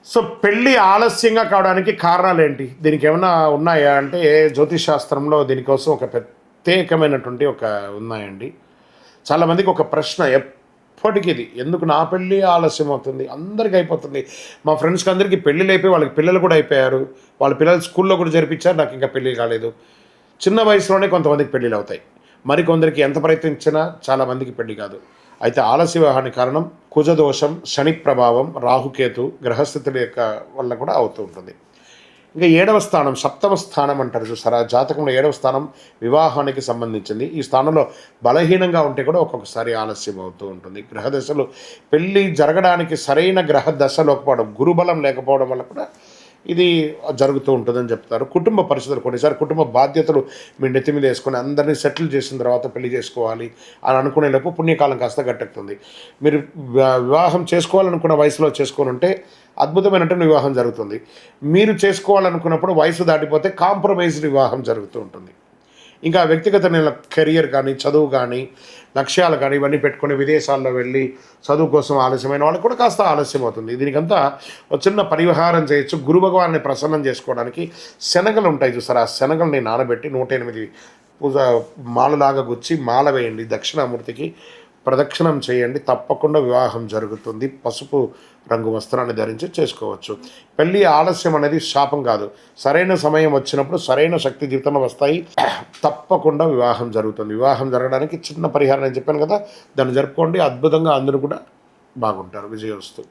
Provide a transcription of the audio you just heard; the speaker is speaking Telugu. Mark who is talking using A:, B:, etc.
A: సో పెళ్ళి ఆలస్యంగా కావడానికి కారణాలేంటి? దీనికి ఏమన్నా ఉన్నాయా అంటే జ్యోతిష్ శాస్త్రంలో దీనికోసం ఒక ప్రత్యేకమైనటువంటి ఉన్నాయండి. చాలామందికి ఒక ప్రశ్న ఎప్పటికి ఇది, ఎందుకు నా పెళ్ళి ఆలస్యం అవుతుంది? అందరికీ అయిపోతుంది. మా ఫ్రెండ్స్‌కి అందరికీ పెళ్ళిళ్ళు అయిపోయి వాళ్ళకి పిల్లలు కూడా అయిపోయారు. వాళ్ళ పిల్లలు స్కూల్లో కూడా జరిపించారు. నాకు ఇంకా పెళ్ళి కాలేదు. చిన్న వయసులోనే కొంతమందికి పెళ్ళిళ్ళు అవుతాయి. మరికొందరికి ఎంత ప్రయత్నించినా చాలామందికి పెళ్లి కాదు. అయితే ఆలస్య వివాహానికి కారణం కుజదోషం, శని ప్రభావం, రాహుకేతు గ్రహస్థితుల యొక్క వల్ల కూడా అవుతూ ఉంటుంది. ఇంకా 7వ స్థానం, సప్తమ స్థానం అంటారు చూసారా, జాతకంలో 7వ స్థానం వివాహానికి సంబంధించింది. ఈ స్థానంలో బలహీనంగా ఉంటే కూడా ఒక్కొక్కసారి ఆలస్యం అవుతూ ఉంటుంది. గ్రహదశలు పెళ్ళి జరగడానికి సరైన గ్రహ దశ లేకపోవడం, గురుబలం లేకపోవడం వల్ల కూడా ఇది జరుగుతూ ఉంటుందని చెప్తారు. కుటుంబ పరిస్థితులు, కొన్నిసారి కుటుంబ బాధ్యతలు మీ నెత్తి మీద వేసుకొని అందరినీ సెటిల్ చేసిన తర్వాత పెళ్లి చేసుకోవాలి అని అనుకునేలోపు పుణ్యకాలం కాస్త గట్టెక్కుతుంది. మీరు వివాహం చేసుకోవాలనుకున్న వయసులో చేసుకొని ఉంటే అద్భుతమైనటువంటి వివాహం జరుగుతుంది. మీరు చేసుకోవాలనుకున్నప్పుడు వయసు దాటిపోతే కాంప్రమైజ్డ్ వివాహం జరుగుతూ ఉంటుంది. ఇంకా వ్యక్తిగత కెరియర్ కానీ, చదువు కానీ, లక్ష్యాలు కానీ ఇవన్నీ పెట్టుకొని విదేశాల్లో వెళ్ళి చదువు కోసం ఆలస్యమైన వాళ్ళకి కూడా కాస్త ఆలస్యం అవుతుంది. దీనికంతా ఒక చిన్న పరిహారం చేయొచ్చు. గురు భగవాన్ని ప్రసన్నం చేసుకోవడానికి శనగలు ఉంటాయి చూసారా, ఆ శనగల్ని నానబెట్టి 108 పూజ మాలలాగా గుచ్చి మాల వేయండి, దక్షిణామూర్తికి ప్రదక్షిణం చేయండి, తప్పకుండా వివాహం జరుగుతుంది. పసుపు రంగు వస్త్రాన్ని ధరించి చేసుకోవచ్చు. పెళ్ళి ఆలస్యం అనేది శాపం కాదు. సరైన సమయం వచ్చినప్పుడు సరైన శక్తి జీవితంలో వస్తాయి, తప్పకుండా వివాహం జరుగుతుంది. వివాహం జరగడానికి చిన్న పరిహారం నేను చెప్పాను కదా, దాన్ని జరుపుకోండి. అద్భుతంగా అందరూ కూడా బాగుంటారు. విజయోస్తు.